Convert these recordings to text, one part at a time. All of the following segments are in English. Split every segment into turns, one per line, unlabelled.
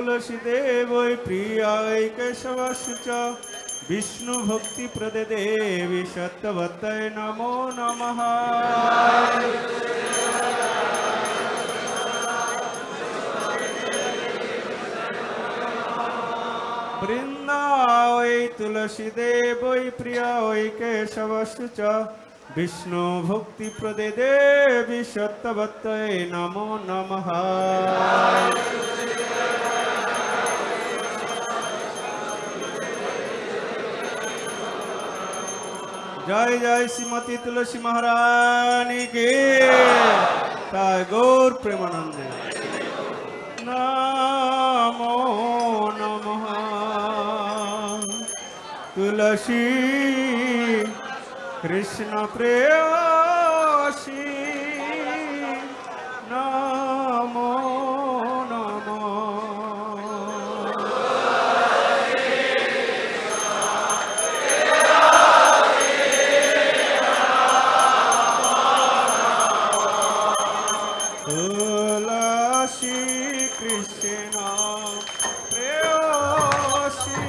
तुलसी देवै प्रियाय केशवश्च विष्णु भक्ति प्रदे देवी सत्यवत्तये नमो नमः। वृंदावै तुलसी देवै प्रियाय केशवश्च विष्णु भक्ति प्रदे देवी सत्यवत्तये नमो नमः। जय जय श्रीमती तुलसी महारानी की जय। गौर प्रेमानंदे नमो नमः। तुलसी कृष्ण प्रेयसी नमो नमः। तुलसी कृष्ण प्रेयसी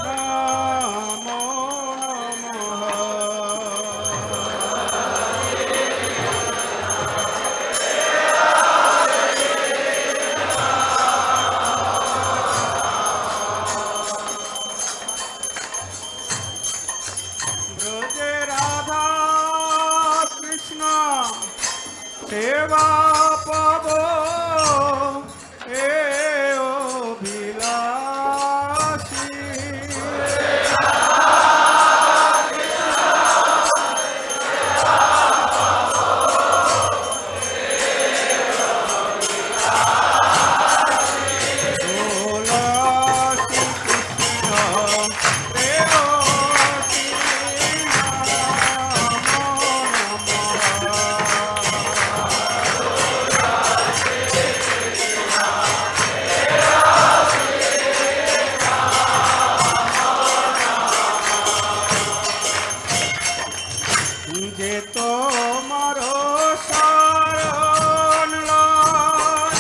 नमो नमः। ब्रजे राधा कृष्ण सेवा पाबो ए अभिलाषी। तुलसी कृष्ण प्रेयसी जे तोमारो शरण लय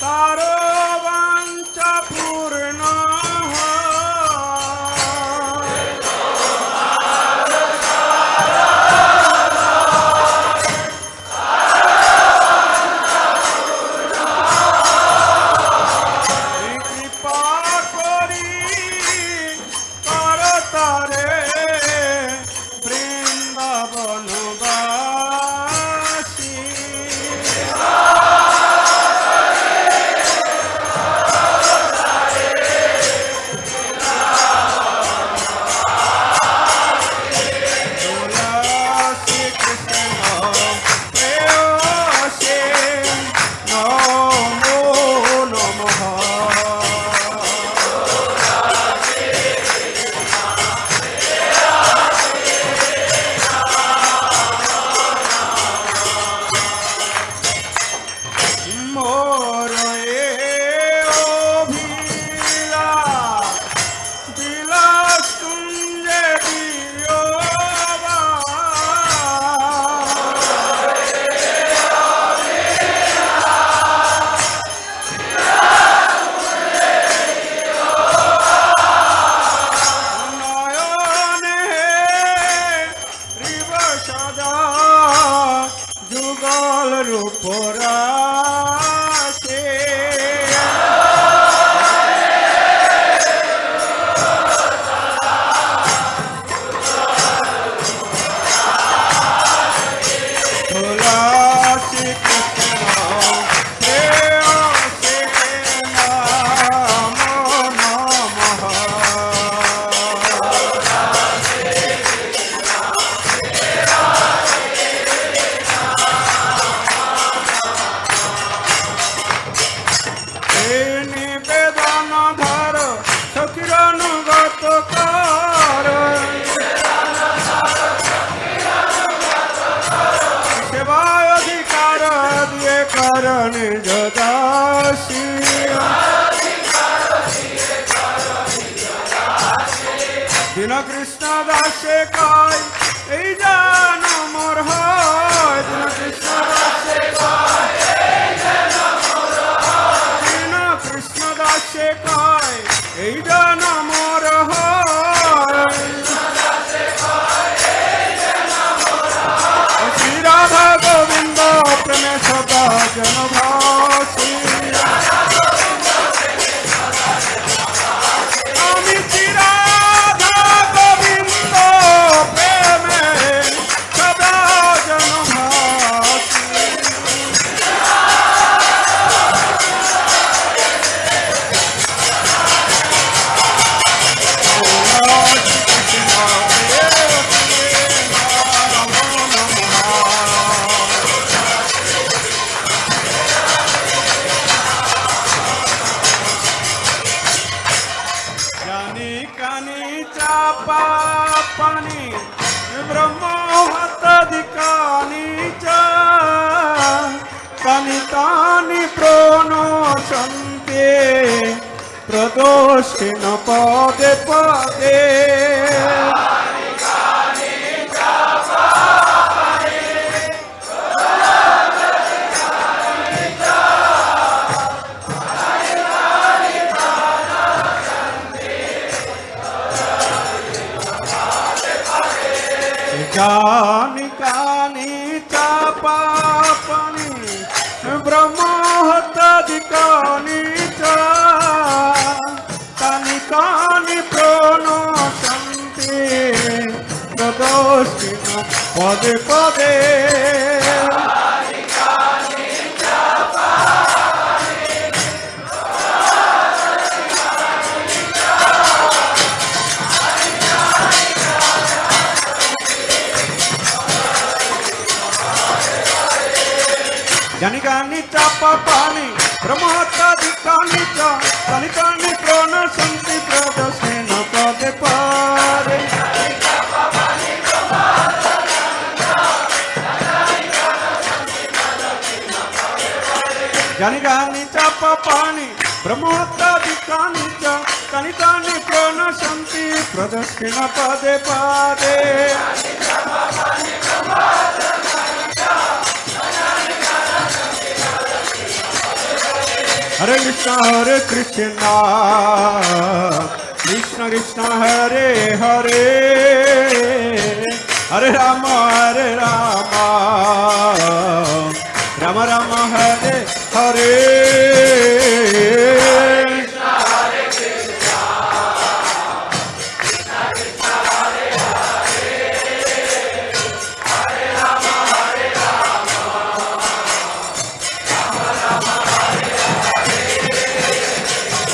तारो वांछा पूर्ण হয়। কৃপা করি কর তারে বৃন্দাবনবাসী। তুলসী কৃষ্ণ প্রেয়সী নমো নমঃ। मोर अभिलाष বিলাস কুঞ্জে দিও নয়নে রিব সদা যুগল রূপরাশে। तुलसी कृष्ण प्रेयसी नमो नमः। নিবেদন ধর সখীর অনুগত কর সেবায় অধিকার দিয়ে কর নিজ দাসী। দীন কৃষ্ণ দাসে কয় এই যেন মোর হয়। দীন কৃষ্ণ দাসে কয় এই যেন মোর হয়। দীন কৃষ্ণ দাসে কয় এই জন মোর হয় শ্রী রাধা গোবিন্দ প্রেমে সদা জন ভাসি আমি শ্রী রাধা গোবিন্দ প্রেমে সদা জন ভাসি पानी ब्रह्मोहतधिकानि च तानि तानि प्रणशन्ते प्रदोषेण पदे पदे कानि कानि च पापानि ब्रह्मोहतधिकानि च तानि तानि प्रणशन्ति प्रदोषेण पदे पदे जानि कानि च पापानि ब्रह्मोहतधिकानि च तानि तानि प्रणशन्ति प्रदोषेण पदे पदे जानि कानि च पापानि ब्रह्मोहतधिकानि च तानि तानि प्रणशन्ति प्रदोषेण पदे पदे हरे कृष्ण कृष्ण कृष्ण हरे हरे हरे राम राम राम हरे हरे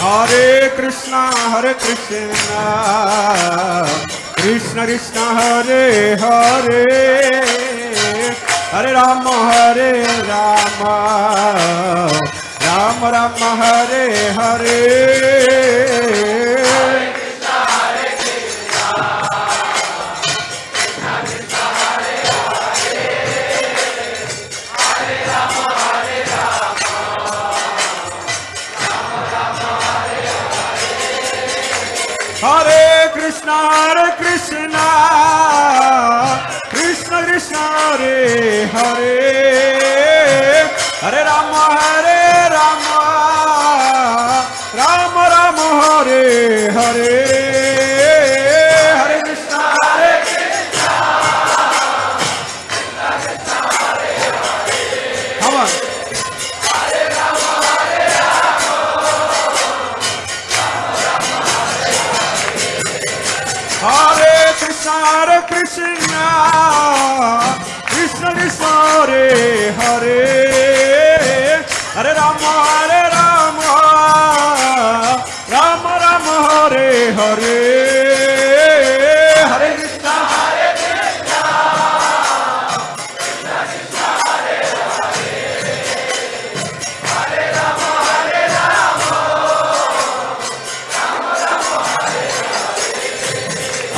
हरे कृष्ण कृष्ण कृष्ण हरे हरे हरे राम राम राम हरे हरे हरे कृष्ण कृष्ण कृष्ण हरे हरे हरे राम राम राम हरे हरे हरे कृष्ण हम हरे कृष्ण कृष्ण कृष्ण हरे हरे हरे राम राम राम हरे हरे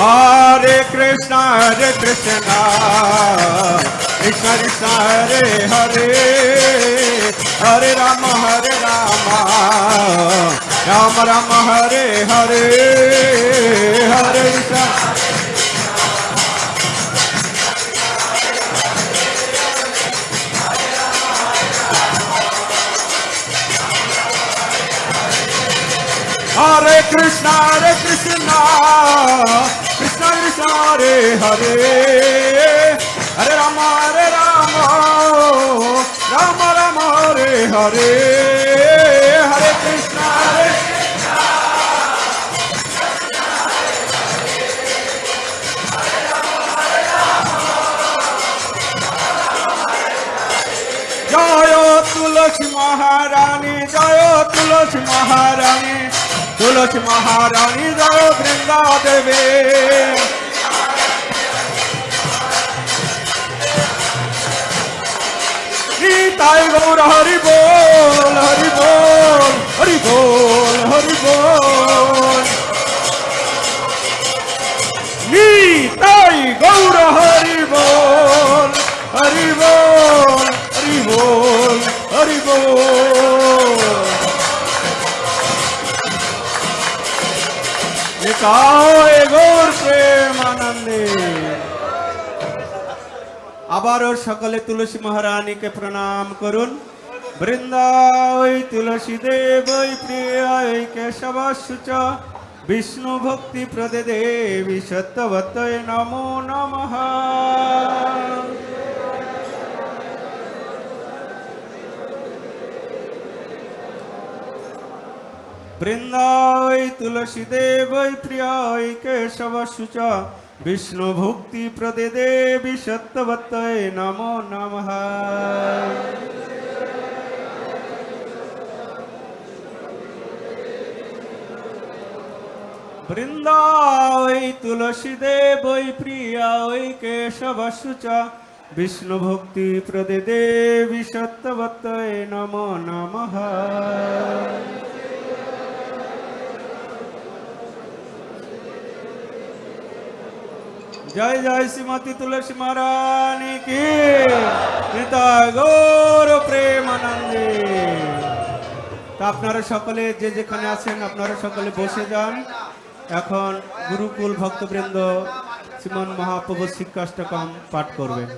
हरे कृष्ण हरे Krishna Krishna Krishna Hare Hare Hare Ram Ram Ram Hare Hare Hare Krishna Hare Krishna, Krishna Krishna, Hare Hare, Hare Rama, Rama Rama, Hare Hare, Hare Krishna, Jaya Tulasi Maharani, Jaya Tulasi Maharani, Tulasi Maharani, Jaya Vrinda Devi. Nitai Gaur Hari Bol, Hari Bol, Hari Bol, Hari Bol. Nitai Gaur Hari Bol, Hari Bol, Hari Bol, Hari Bol. Nitai Gaur Premanande. আবারও সকলে তুলসী মহারানীকে প্রণাম করুন। বৃন্দাবৈ তুলসী দেবৈ প্রিয়ায় কেশবাস্যুচ বিষ্ণু ভক্তি প্রদে দেবী সত্যবতয়ে নমো নমঃ। বৃন্দাবৈ তুলসী দেবৈ প্রিয়ায় কেশবাস্যুচ বিষ্ণু ভক্তি প্রদে দেবী সত্যবতয়ে নমো নমঃ। বৃন্দাবৈ তুলসী দেবৈ প্রিয়ায় কেশবাস্যুচ বিষ্ণু ভক্তি প্রদে দেবী সত্যবতয়ে নমো নমঃ। জয় জয় শ্রীমতী তুলসী মহারানী কি, নিতাই গৌর প্রেমানন্দে। তা আপনারা সকলে যে যেখানে আছেন আপনারা সকলে বসে যান। এখন গুরুকুল ভক্তবৃন্দ শ্রীমন মহাপ্রভু শিক্ষাষ্টকম পাঠ করবেন।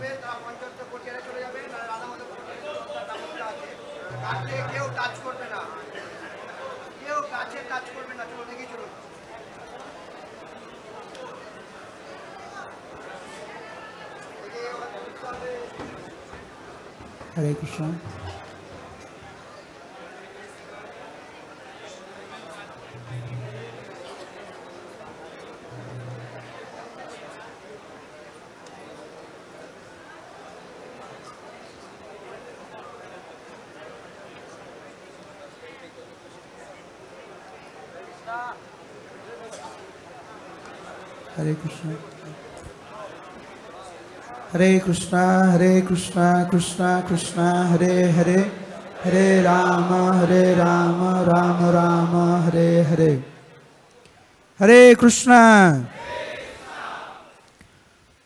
Hare Krishna. Hare Krishna. Hare Krishna, Hare Krishna, Krishna Krishna, Hare Hare, Hare Rama, Rama Rama, Hare Hare. Hare Krishna.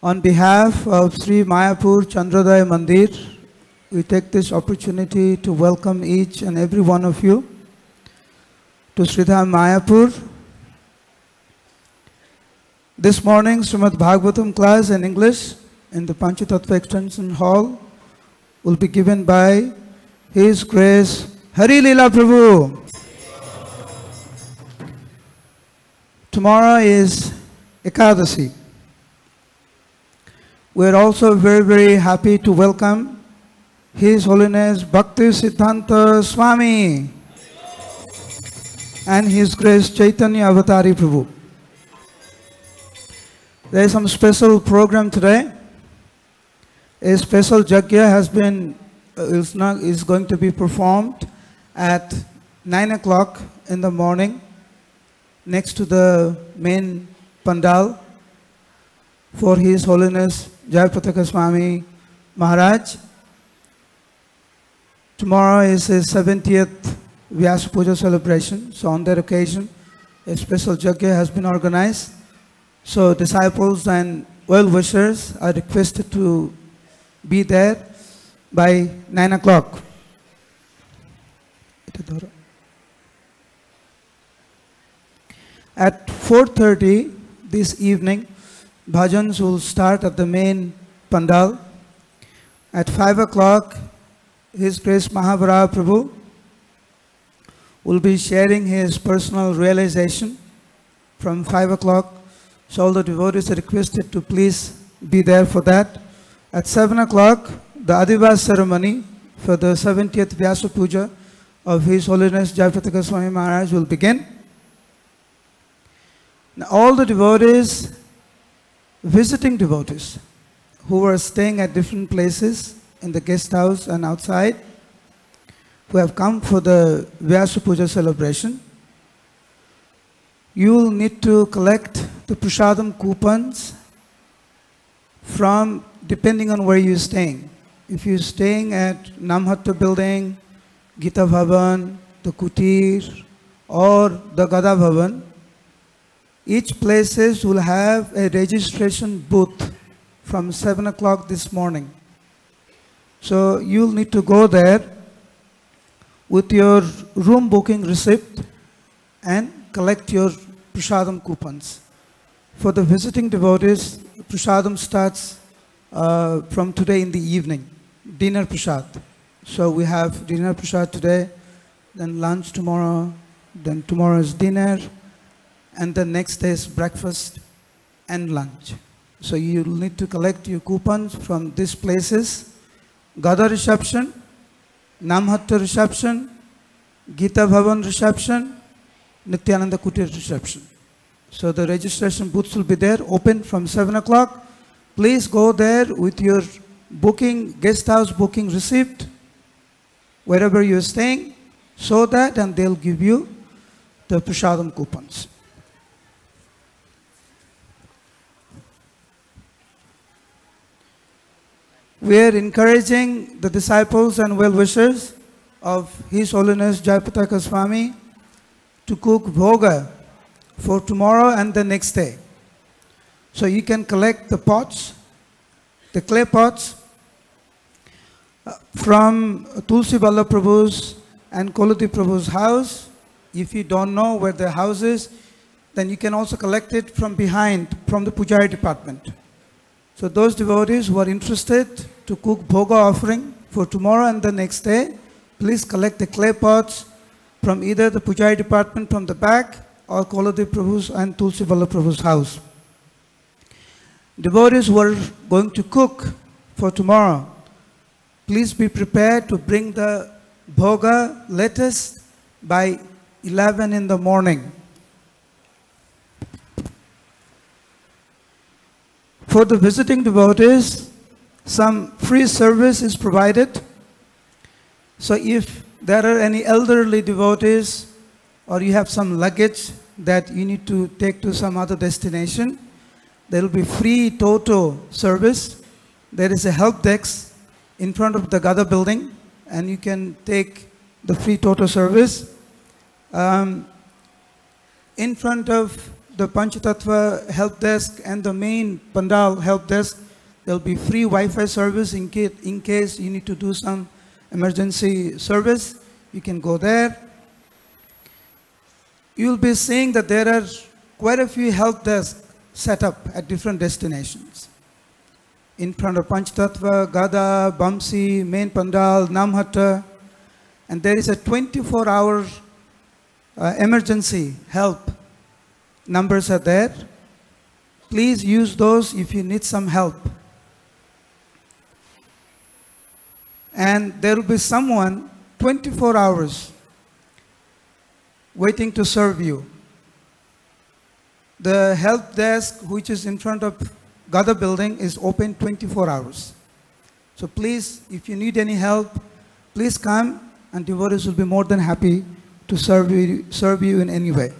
On behalf of Sri Mayapur Chandrodaya Mandir, we take this opportunity to welcome each and every one of you to Sridham Mayapur. This morning, Srimad Bhagavatam class in English in the Panchatattva Extension Hall will be given by His Grace Hari Leela Prabhu. Tomorrow is Ekadasi. We are also very, very happy to welcome His Holiness Bhakti Siddhanta Swami and His Grace Chaitanya Avatari Prabhu. There is some special program today. A special Yajna has been is going to be performed at 9 o'clock in the morning next to the main pandal for His Holiness Jayapataka Swami Maharaj. Tomorrow is his 70th Vyasa Puja celebration, so on that occasion a special Yajna has been organized. So disciples and well-wishers are requested to be there by 9 o'clock. At 4:30 this evening, bhajans will start at the main pandal. At 5 o'clock, His Grace Mahavara Prabhu will be sharing his personal realization from 5 o'clock. So all the devotees are requested to please be there for that. At 7 o'clock, the Adivas ceremony for the 70th Vyasa Puja of His Holiness Jayapataka Swami Maharaj will begin. Now, all the devotees, visiting devotees, who are staying at different places in the guest house and outside, who have come for the Vyasa Puja celebration, you will need to collect the prasadam coupons from, depending on where you're staying. If you're staying at Namhatta building, Gita Bhavan, the Kutir, or the Gada Bhavan, each places will have a registration booth from 7 o'clock this morning. So you'll need to go there with your room booking receipt and collect your prasadam coupons. For the visiting devotees, prasadam starts from today in the evening, dinner prasad. So we have dinner prasad today, then lunch tomorrow, then tomorrow's dinner, and the next day's breakfast and lunch. So you will need to collect your coupons from these places: Gada reception, Namhatta reception, Gita Bhavan reception, Nityananda Kutir reception. So the registration booths will be there, open from 7 o'clock. Please go there with your booking, guest house booking receipt, wherever you're staying, show that and they'll give you the prasadam coupons. We are encouraging the disciples and well-wishers of His Holiness Jayapataka Swami to cook bhoga for tomorrow and the next day. So you can collect the pots, the clay pots, from Tulsi Vallabh Prabhu's and Kolati Prabhu's house. If you don't know where their house is, then you can also collect it from behind, from the Pujari department. So those devotees who are interested to cook bhoga offering for tomorrow and the next day, please collect the clay pots from either the Pujari department from the back or Kolati Prabhu's and Tulsi Vallabh Prabhu's house. Devotees who are going to cook for tomorrow, please be prepared to bring the bhoga latest by 11 in the morning. For the visiting devotees, some free service is provided. So if there are any elderly devotees or you have some luggage that you need to take to some other destination, there will be free Toto service. There is a help desk in front of the Gada building and you can take the free Toto service. In front of the Panchatattva help desk and the main Pandal help desk, there will be free Wi-Fi service in case you need to do some emergency service. You can go there. You will be seeing that there are quite a few help desks set up at different destinations. In front of Panchatattva, Gada, Bamsi, main Pandal, Namhatta, and there is a 24-hour emergency help. Numbers are there. Please use those if you need some help. And there will be someone 24 hours waiting to serve you. The help desk, which is in front of Gada building, is open 24 hours. So please, if you need any help, please come and devotees will be more than happy to serve you in any way.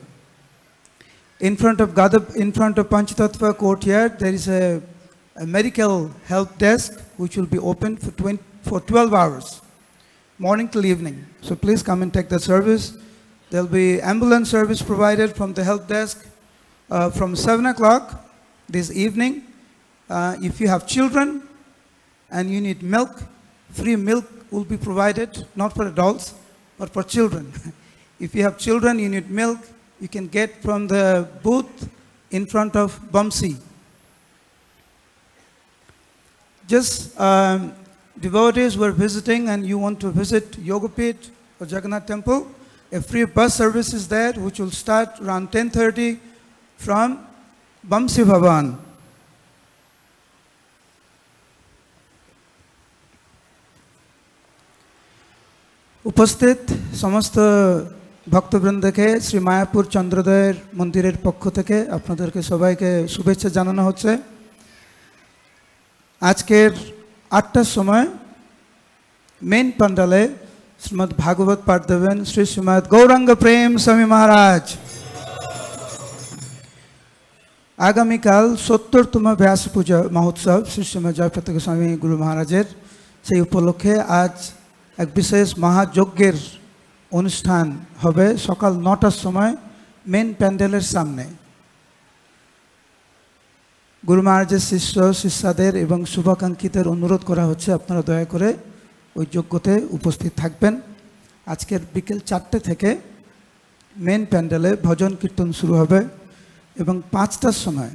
In front of Panchatattva courtyard, there is a medical help desk which will be open for 12 hours, morning till evening. So please come and take the service. There will be ambulance service provided from the help desk from 7 o'clock this evening. If you have children and you need milk, free milk will be provided, not for adults, but for children. If you have children, you need milk, you can get from the booth in front of Bamsi. Just devotees who are visiting and you want to visit Yogapith or Jagannath temple, A free bus service is there, which will start around 10:30 from Bamsi Bhavan. উপস্থিত সমস্ত ভক্তবৃন্দকে শ্রী মায়াপুর চন্দ্রোদয়ের মন্দিরের পক্ষ থেকে আপনাদেরকে সবাইকে শুভেচ্ছা জানানো হচ্ছে। আজকের 8টার সময় মেন প্যান্ডালে শ্রীমদ্ ভাগবত পাঠ দেবেন শ্রী শ্রীমদ্ গৌরাঙ্গ প্রেম স্বামী মহারাজ। আগামীকাল 70তম ব্যাস পূজা মহোৎসব শ্রী শ্রীমদ্ জয়প্রতাপ স্বামী গুরু মহারাজের, সেই উপলক্ষে আজ এক বিশেষ মহাযজ্ঞের অনুষ্ঠান হবে সকাল 9টার সময় মেন প্যান্ডেলের সামনে। গুরু মহারাজের শিষ্য শিষ্যাদের এবং শুভাকাঙ্ক্ষীদের অনুরোধ করা হচ্ছে আপনারা দয়া করে ওই যজ্ঞতে উপস্থিত থাকবেন। আজকের বিকেল 4টে থেকে মেন প্যান্ডেলে ভজন কীর্তন শুরু হবে এবং 5টার সময়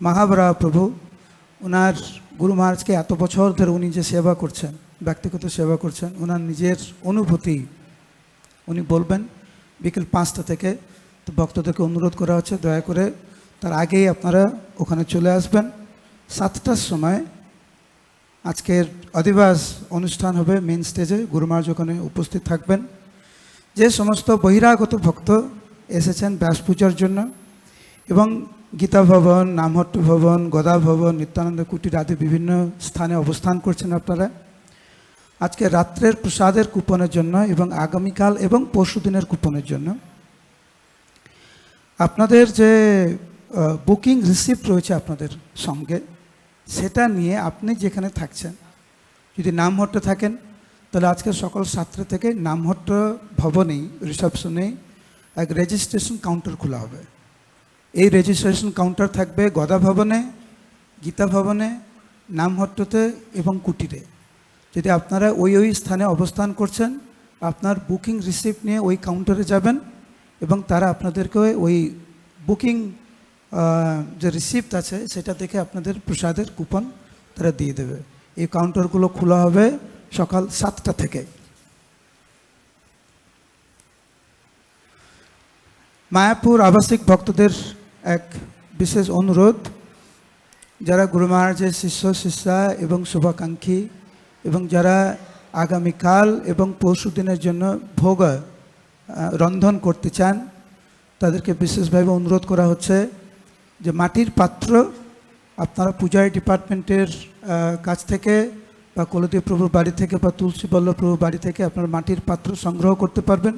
মহাবরা প্রভু ওনার গুরু মহারাজকে এত বছর ধরে উনি যে সেবা করছেন, ব্যক্তিগত সেবা করছেন, ওনার নিজের অনুভূতি উনি বলবেন বিকেল 5টা থেকে। তো ভক্তদেরকে অনুরোধ করা হচ্ছে দয়া করে তার আগেই আপনারা ওখানে চলে আসবেন। 7টার সময় আজকের অধিবাস অনুষ্ঠান হবে মেন স্টেজে, গুরু মহারাজ ওখানে উপস্থিত থাকবেন। যে সমস্ত বহিরাগত ভক্ত এসেছেন ব্যাস পূজার জন্য এবং গীতা ভবন, নামহট্ট ভবন, গদা ভবন, নিত্যানন্দ কুটির আদি বিভিন্ন স্থানে অবস্থান করছেন আপনারা, আজকে রাত্রের প্রসাদের কুপনের জন্য এবং আগামীকাল এবং পরশু দিনের কুপনের জন্য আপনাদের যে বুকিং রিসিপ্ট রয়েছে আপনাদের সঙ্গে, সেটা নিয়ে আপনি যেখানে থাকছেন, যদি নামহট্টে থাকেন তাহলে আজকে সকাল 7টা থেকে নামহট্ট ভবনেই রিসেপশনেই এক রেজিস্ট্রেশন কাউন্টার খোলা হবে। এই রেজিস্ট্রেশন কাউন্টার থাকবে গদা ভবনে, গীতা ভবনে, নামহট্টতে এবং কুটিরে। যদি আপনারা ওই স্থানে অবস্থান করছেন, আপনার বুকিং রিসিপ্ট নিয়ে ওই কাউন্টারে যাবেন এবং তারা আপনাদেরকে ওই বুকিং যে রিসিপ্ট আছে সেটা দেখে আপনাদের প্রসাদের কুপন তারা দিয়ে দেবে। এই কাউন্টারগুলো খোলা হবে সকাল 7টা থেকে। মায়াপুর আবাসিক ভক্তদের এক বিশেষ অনুরোধ, যারা গুরু মহারাজের শিষ্য শিষ্যা এবং শুভাকাঙ্ক্ষী এবং যারা আগামীকাল এবং পরশু দিনের জন্য ভোগ রন্ধন করতে চান, তাদেরকে বিশেষভাবে অনুরোধ করা হচ্ছে যে মাটির পাত্র আপনারা পূজারি ডিপার্টমেন্টের কাছ থেকে বা কুলদেব প্রভুর বাড়ি থেকে বা তুলসী বল্লভ প্রভুর বাড়ি থেকে আপনারা মাটির পাত্র সংগ্রহ করতে পারবেন।